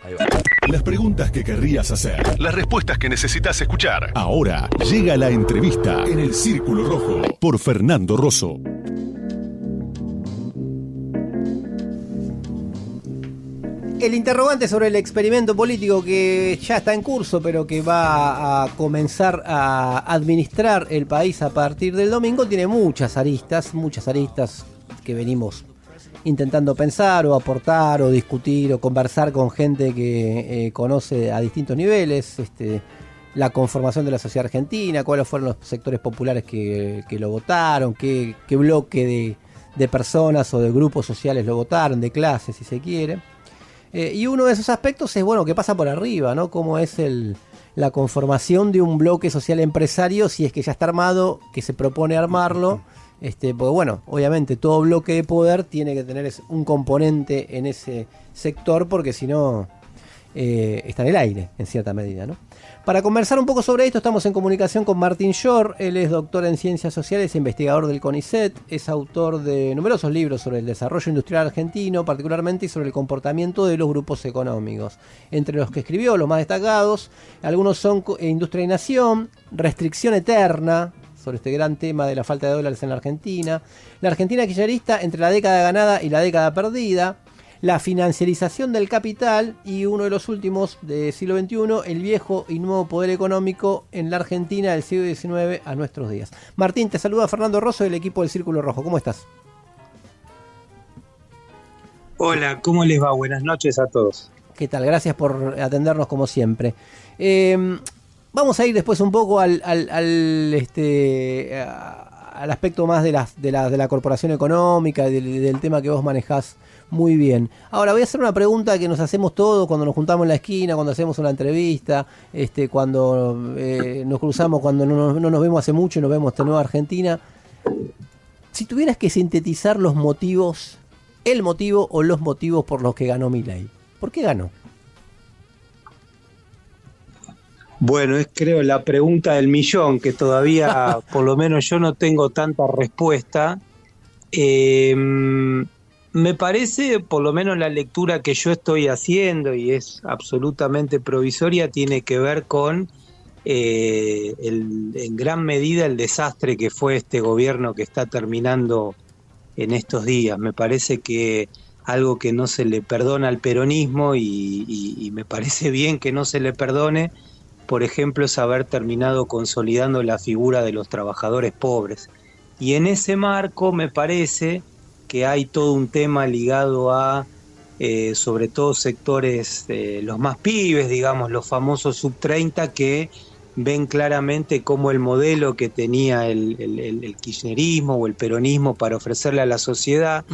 Ahí va. Las preguntas que querrías hacer. Las respuestas que necesitas escuchar. Ahora llega la entrevista en el Círculo Rojo por Fernando Rosso. El interrogante sobre el experimento político que ya está en curso, pero que va a comenzar a administrar el país a partir del domingo, tiene muchas aristas que venimos intentando pensar o aportar o discutir o conversar con gente que conoce a distintos niveles la conformación de la sociedad argentina, cuáles fueron los sectores populares que lo votaron, qué bloque de personas o de grupos sociales lo votaron, de clases si se quiere. Y uno de esos aspectos es, bueno, que pasa por arriba, ¿no? Cómo es la conformación de un bloque social empresario, si es que ya está armado, que se propone armarlo. Porque bueno, obviamente todo bloque de poder tiene que tener un componente en ese sector, porque si no está en el aire, en cierta medida, ¿no? Para conversar un poco sobre esto estamos en comunicación con Martín Shor. Él es doctor en Ciencias Sociales e investigador del CONICET. Es autor de numerosos libros sobre el desarrollo industrial argentino, particularmente y sobre el comportamiento de los grupos económicos. Entre los que escribió, los más destacados, algunos son Industria y Nación, Restricción Eterna, sobre este gran tema de la falta de dólares en la Argentina kirchnerista entre la década ganada y la década perdida, la financiarización del capital y uno de los últimos del siglo XXI, el viejo y nuevo poder económico en la Argentina del siglo XIX a nuestros días. Martín, te saluda Fernando Rosso del equipo del Círculo Rojo. ¿Cómo estás? Hola, ¿cómo les va? Buenas noches a todos. ¿Qué tal? Gracias por atendernos como siempre. Vamos a ir después un poco al aspecto más de la corporación económica, del tema que vos manejás muy bien. Ahora voy a hacer una pregunta que nos hacemos todos cuando nos juntamos en la esquina, cuando hacemos una entrevista, cuando nos cruzamos, cuando no nos vemos hace mucho y nos vemos de nuevo a Argentina. Si tuvieras que sintetizar los motivos, el motivo o los motivos por los que ganó Milei, ¿por qué ganó? Bueno, es creo la pregunta del millón, que todavía por lo menos yo no tengo tanta respuesta. Me parece, por lo menos la lectura que yo estoy haciendo, y es absolutamente provisoria, tiene que ver con en gran medida el desastre que fue este gobierno que está terminando en estos días. Me parece que algo que no se le perdona al peronismo, y me parece bien que no se le perdone, por ejemplo, es haber terminado consolidando la figura de los trabajadores pobres. Y en ese marco me parece que hay todo un tema ligado a, sobre todo sectores, los más pibes, digamos, los famosos sub-30, que ven claramente cómo el modelo que tenía el kirchnerismo o el peronismo para ofrecerle a la sociedad,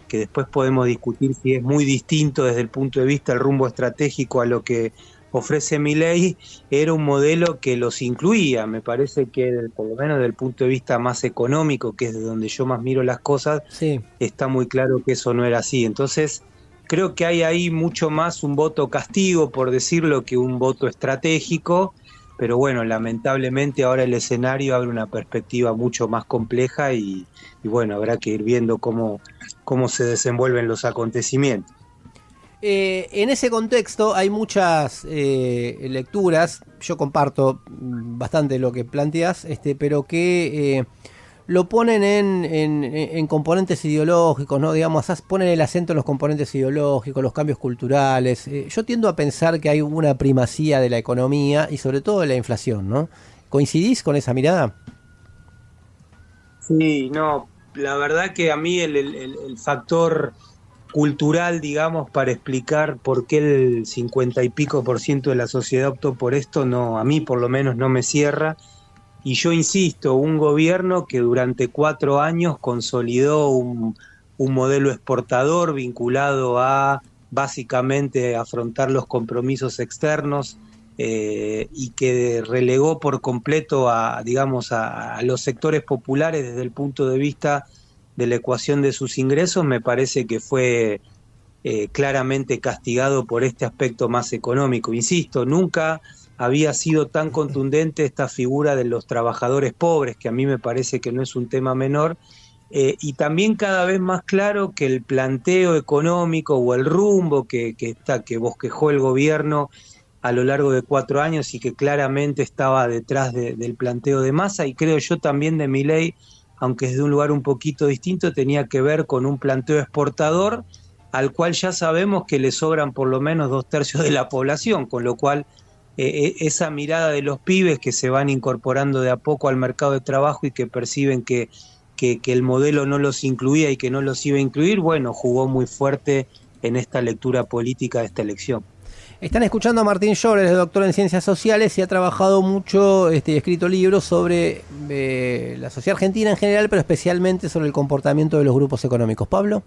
que después podemos discutir si es muy distinto desde el punto de vista del rumbo estratégico a lo que ofrece Milei, era un modelo que los incluía. Me parece que por lo menos desde el punto de vista más económico, que es de donde yo más miro las cosas, sí, está muy claro que eso no era así. Entonces creo que hay ahí mucho más un voto castigo, por decirlo, que un voto estratégico, pero bueno, lamentablemente ahora el escenario abre una perspectiva mucho más compleja y bueno, habrá que ir viendo cómo se desenvuelven los acontecimientos. En ese contexto hay muchas lecturas, yo comparto bastante lo que planteas, pero que lo ponen en componentes ideológicos, ¿no? Digamos, ponen el acento en los componentes ideológicos, los cambios culturales. Yo tiendo a pensar que hay una primacía de la economía y sobre todo de la inflación, ¿no? ¿Coincidís con esa mirada? Sí, no, la verdad que a mí el factor cultural, digamos, para explicar por qué el 50 y pico % de la sociedad optó por esto, no, a mí por lo menos no me cierra. Y yo insisto, un gobierno que durante 4 años consolidó un modelo exportador vinculado a básicamente afrontar los compromisos externos, y que relegó por completo a los sectores populares desde el punto de vista de la ecuación de sus ingresos, me parece que fue claramente castigado por este aspecto más económico. Insisto, nunca había sido tan contundente esta figura de los trabajadores pobres, que a mí me parece que no es un tema menor, y también cada vez más claro que el planteo económico o el rumbo que bosquejó el gobierno a lo largo de 4 años y que claramente estaba detrás del planteo de Massa, y creo yo también de Milei, aunque es de un lugar un poquito distinto, tenía que ver con un planteo exportador al cual ya sabemos que le sobran por lo menos 2/3 de la población, con lo cual esa mirada de los pibes que se van incorporando de a poco al mercado de trabajo y que perciben que el modelo no los incluía y que no los iba a incluir, bueno, jugó muy fuerte en esta lectura política de esta elección. Están escuchando a Martín Llores, doctor en Ciencias Sociales, y ha trabajado mucho, escrito libros sobre la sociedad argentina en general, pero especialmente sobre el comportamiento de los grupos económicos. Pablo.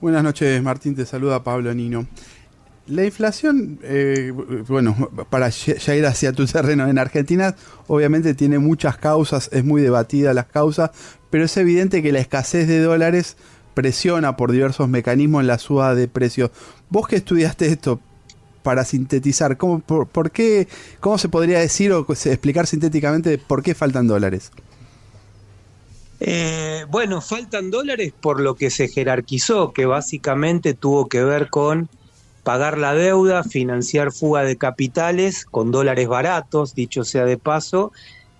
Buenas noches, Martín, te saluda Pablo Nino. La inflación, para ya ir hacia tu terreno, en Argentina obviamente tiene muchas causas, es muy debatida las causas, pero es evidente que la escasez de dólares presiona por diversos mecanismos en la suba de precios. Vos que estudiaste esto, para sintetizar, ¿por qué, cómo se podría decir o explicar sintéticamente por qué faltan dólares? Bueno, faltan dólares por lo que se jerarquizó, que básicamente tuvo que ver con pagar la deuda, financiar fuga de capitales con dólares baratos, dicho sea de paso,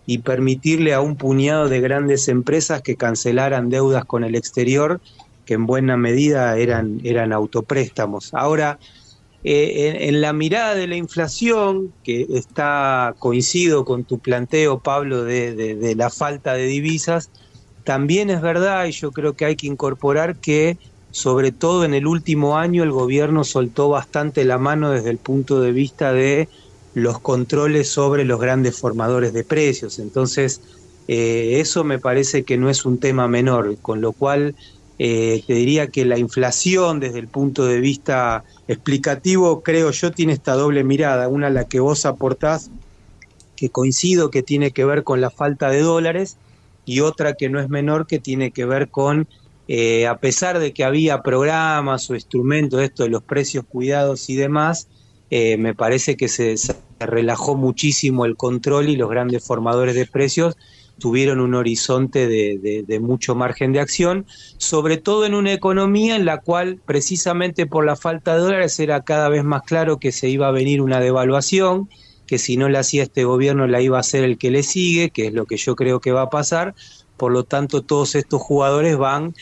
y permitirle a un puñado de grandes empresas que cancelaran deudas con el exterior, que en buena medida eran autopréstamos. Ahora, en la mirada de la inflación, que coincido con tu planteo, Pablo, de la falta de divisas, también es verdad, y yo creo que hay que incorporar que, sobre todo en el último año, el gobierno soltó bastante la mano desde el punto de vista de los controles sobre los grandes formadores de precios. Entonces, eso me parece que no es un tema menor, con lo cual te diría que la inflación desde el punto de vista explicativo, creo yo, tiene esta doble mirada, una a la que vos aportás, que coincido que tiene que ver con la falta de dólares, y otra que no es menor, que tiene que ver con, a pesar de que había programas o instrumentos, esto de los precios cuidados y demás, me parece que se relajó muchísimo el control y los grandes formadores de precios tuvieron un horizonte de mucho margen de acción, sobre todo en una economía en la cual, precisamente por la falta de dólares, era cada vez más claro que se iba a venir una devaluación, que si no la hacía este gobierno la iba a hacer el que le sigue, que es lo que yo creo que va a pasar. Por lo tanto, todos estos jugadores van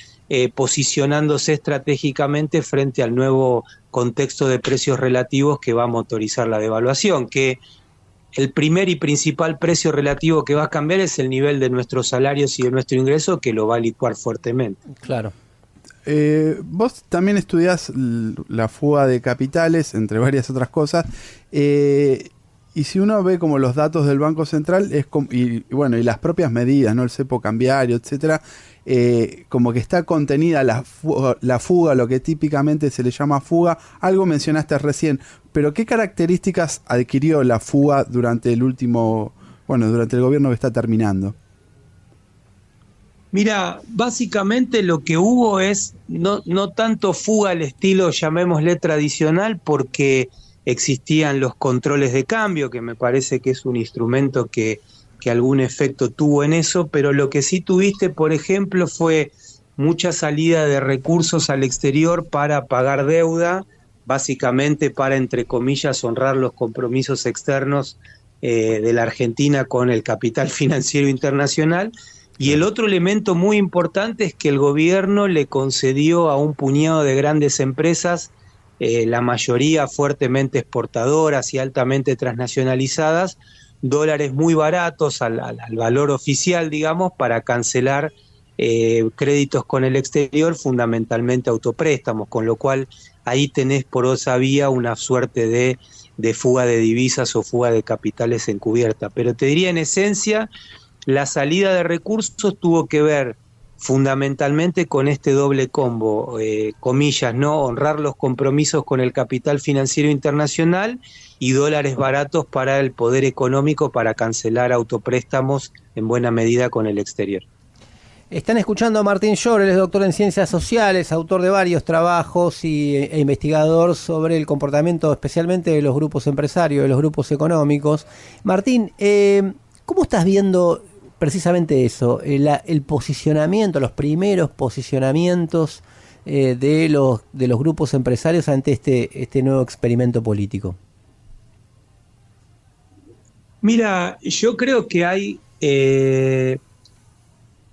posicionándose estratégicamente frente al nuevo contexto de precios relativos que va a motorizar la devaluación, que el primer y principal precio relativo que va a cambiar es el nivel de nuestros salarios y de nuestro ingreso, que lo va a licuar fuertemente. Claro. Vos también estudiás la fuga de capitales, entre varias otras cosas, y si uno ve como los datos del Banco Central y las propias medidas, ¿no? El cepo cambiario, etcétera, como que está contenida la fuga, lo que típicamente se le llama fuga. Algo mencionaste recién, pero ¿qué características adquirió la fuga durante el gobierno que está terminando? Mira, básicamente lo que hubo es no tanto fuga al estilo, llamémosle tradicional, porque existían los controles de cambio, que me parece que es un instrumento que algún efecto tuvo en eso, pero lo que sí tuviste, por ejemplo, fue mucha salida de recursos al exterior para pagar deuda, básicamente para, entre comillas, honrar los compromisos externos de la Argentina con el capital financiero internacional. Y el otro elemento muy importante es que el gobierno le concedió a un puñado de grandes empresas, la mayoría fuertemente exportadoras y altamente transnacionalizadas, dólares muy baratos al valor oficial, digamos, para cancelar créditos con el exterior, fundamentalmente autopréstamos, con lo cual ahí tenés por esa vía una suerte de fuga de divisas o fuga de capitales encubierta. Pero te diría, en esencia, la salida de recursos tuvo que ver fundamentalmente con este doble combo, comillas, ¿no? Honrar los compromisos con el capital financiero internacional y dólares baratos para el poder económico para cancelar autopréstamos en buena medida con el exterior. Están escuchando a Martín Llores, es doctor en Ciencias Sociales, autor de varios trabajos e investigador sobre el comportamiento especialmente de los grupos empresarios, de los grupos económicos. Martín, ¿cómo estás viendo precisamente eso, el posicionamiento, los primeros posicionamientos de los grupos empresarios ante este nuevo experimento político? Mira, yo creo que hay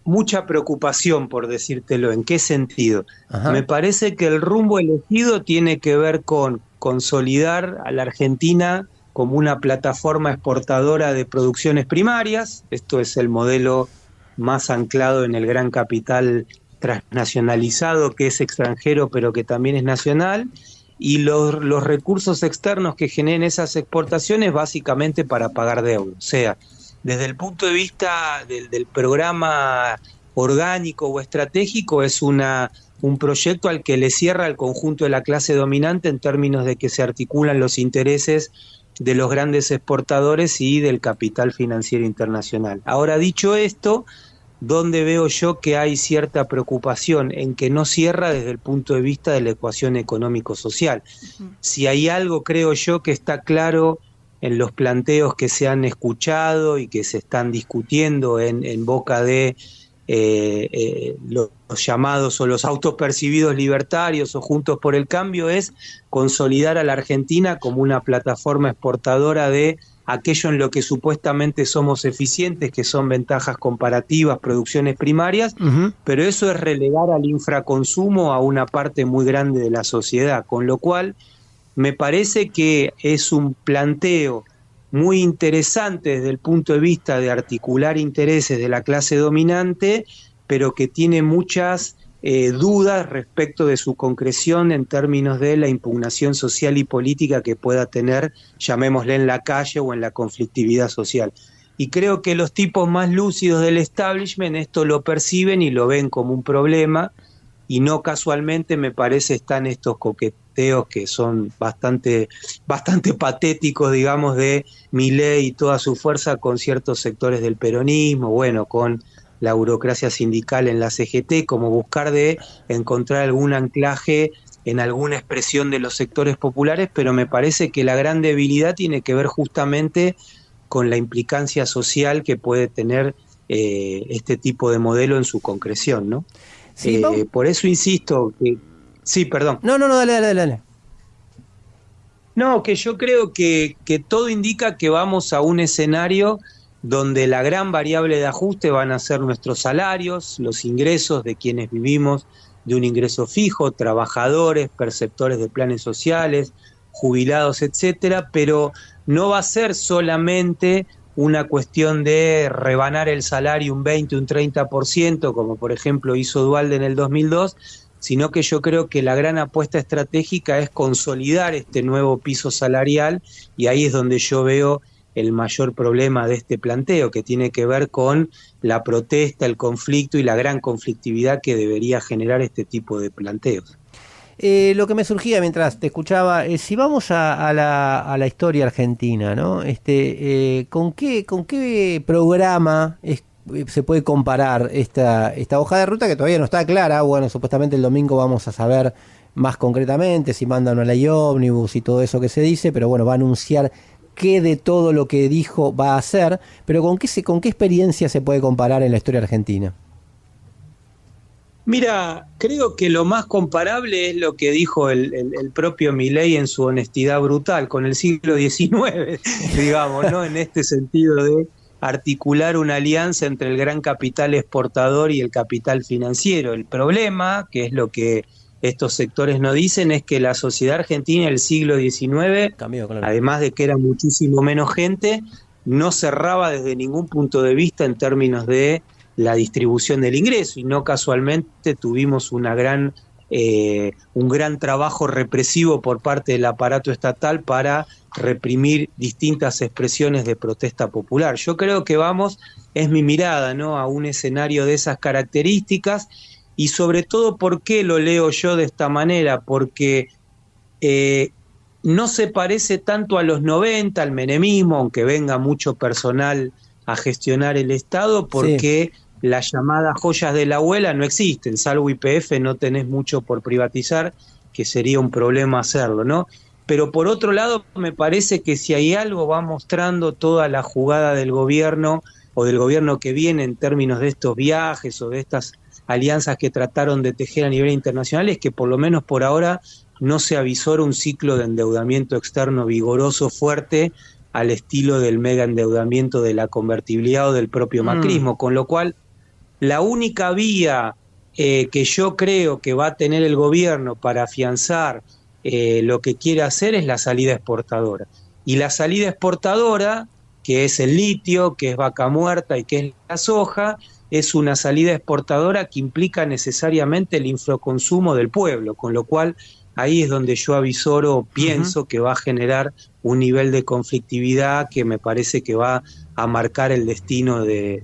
mucha preocupación, por decírtelo. ¿En qué sentido? Ajá. Me parece que el rumbo elegido tiene que ver con consolidar a la Argentina como una plataforma exportadora de producciones primarias. Esto es el modelo más anclado en el gran capital transnacionalizado, que es extranjero pero que también es nacional, y los recursos externos que generen esas exportaciones básicamente para pagar deuda. O sea, desde el punto de vista del programa orgánico o estratégico, es un proyecto al que le cierra el conjunto de la clase dominante en términos de que se articulan los intereses de los grandes exportadores y del capital financiero internacional. Ahora, dicho esto, ¿dónde veo yo que hay cierta preocupación? En que no cierra desde el punto de vista de la ecuación económico-social. Si hay algo, creo yo, que está claro en los planteos que se han escuchado y que se están discutiendo en boca de los llamados o los autopercibidos libertarios o Juntos por el Cambio, es consolidar a la Argentina como una plataforma exportadora de aquello en lo que supuestamente somos eficientes, que son ventajas comparativas, producciones primarias, pero eso es relegar al infraconsumo a una parte muy grande de la sociedad, con lo cual me parece que es un planteo muy interesante desde el punto de vista de articular intereses de la clase dominante, pero que tiene muchas dudas respecto de su concreción en términos de la impugnación social y política que pueda tener, llamémosle, en la calle o en la conflictividad social. Y creo que los tipos más lúcidos del establishment esto lo perciben y lo ven como un problema, y no casualmente me parece están estos coqueteos que son bastante patéticos, digamos, de Milei y toda su fuerza con ciertos sectores del peronismo, bueno, con la burocracia sindical en la CGT, como buscar de encontrar algún anclaje en alguna expresión de los sectores populares, pero me parece que la gran debilidad tiene que ver justamente con la implicancia social que puede tener este tipo de modelo en su concreción, ¿no? Sí, por eso insisto que... Sí, perdón. No, dale. No, que yo creo que todo indica que vamos a un escenario donde la gran variable de ajuste van a ser nuestros salarios, los ingresos de quienes vivimos de un ingreso fijo, trabajadores, perceptores de planes sociales, jubilados, etcétera, pero no va a ser solamente una cuestión de rebanar el salario un 20, un 30%, como por ejemplo hizo Duhalde en el 2002, sino que yo creo que la gran apuesta estratégica es consolidar este nuevo piso salarial, y ahí es donde yo veo el mayor problema de este planteo, que tiene que ver con la protesta, el conflicto y la gran conflictividad que debería generar este tipo de planteos. Lo que me surgía mientras te escuchaba es si vamos a la historia argentina, ¿no? ¿Con qué programa se puede comparar esta hoja de ruta que todavía no está clara? Bueno, supuestamente el domingo vamos a saber más concretamente si mandan una ley ómnibus y todo eso que se dice, pero bueno, va a anunciar qué de todo lo que dijo va a hacer, pero ¿con qué experiencia se puede comparar en la historia argentina? Mira, creo que lo más comparable es lo que dijo el propio Milei en su honestidad brutal, con el siglo XIX, digamos, ¿no? En este sentido de articular una alianza entre el gran capital exportador y el capital financiero. El problema, que es lo que estos sectores no dicen, es que la sociedad argentina del siglo XIX, además de que era muchísimo menos gente, no cerraba desde ningún punto de vista en términos de la distribución del ingreso, y no casualmente tuvimos un gran trabajo represivo por parte del aparato estatal para reprimir distintas expresiones de protesta popular. Yo creo que es mi mirada, ¿no?, a un escenario de esas características, y sobre todo, ¿por qué lo leo yo de esta manera? Porque no se parece tanto a los 90, al menemismo, aunque venga mucho personal a gestionar el Estado, porque las llamadas joyas de la abuela no existen, salvo YPF no tenés mucho por privatizar, que sería un problema hacerlo, ¿no? Pero por otro lado, me parece que si hay algo va mostrando toda la jugada del gobierno o del gobierno que viene en términos de estos viajes o de estas alianzas que trataron de tejer a nivel internacional es que por lo menos por ahora no se avisora un ciclo de endeudamiento externo vigoroso, fuerte, al estilo del mega endeudamiento de la convertibilidad o del propio macrismo, con lo cual la única vía que yo creo que va a tener el gobierno para afianzar lo que quiere hacer es la salida exportadora. Y la salida exportadora, que es el litio, que es vaca muerta y que es la soja, es una salida exportadora que implica necesariamente el infraconsumo del pueblo, con lo cual ahí es donde yo avisoro, pienso que va a generar un nivel de conflictividad que me parece que va a marcar el destino de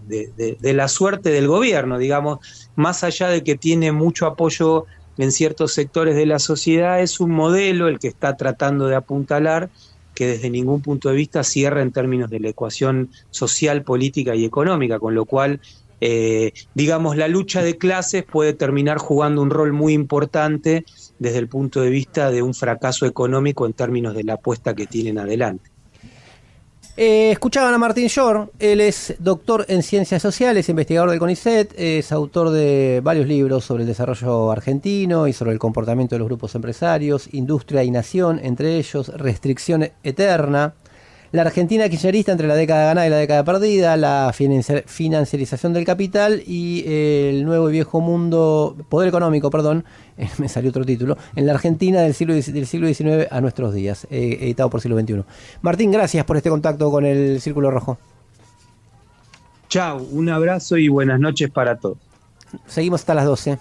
la suerte del gobierno, digamos, más allá de que tiene mucho apoyo en ciertos sectores de la sociedad, es un modelo el que está tratando de apuntalar que desde ningún punto de vista cierra en términos de la ecuación social, política y económica, con lo cual digamos, la lucha de clases puede terminar jugando un rol muy importante desde el punto de vista de un fracaso económico en términos de la apuesta que tienen adelante. Escuchaban a Martín Shore, él es doctor en Ciencias Sociales, investigador del CONICET, es autor de varios libros sobre el desarrollo argentino y sobre el comportamiento de los grupos empresarios, Industria y Nación, entre ellos, Restricción Eterna, la Argentina kirchnerista entre la década ganada y la década perdida, la financiarización del capital y el nuevo y viejo mundo, poder económico, me salió otro título, en la Argentina del siglo XIX a nuestros días, editado por Siglo XXI. Martín, gracias por este contacto con el Círculo Rojo. Chau, un abrazo y buenas noches para todos. Seguimos hasta las 12.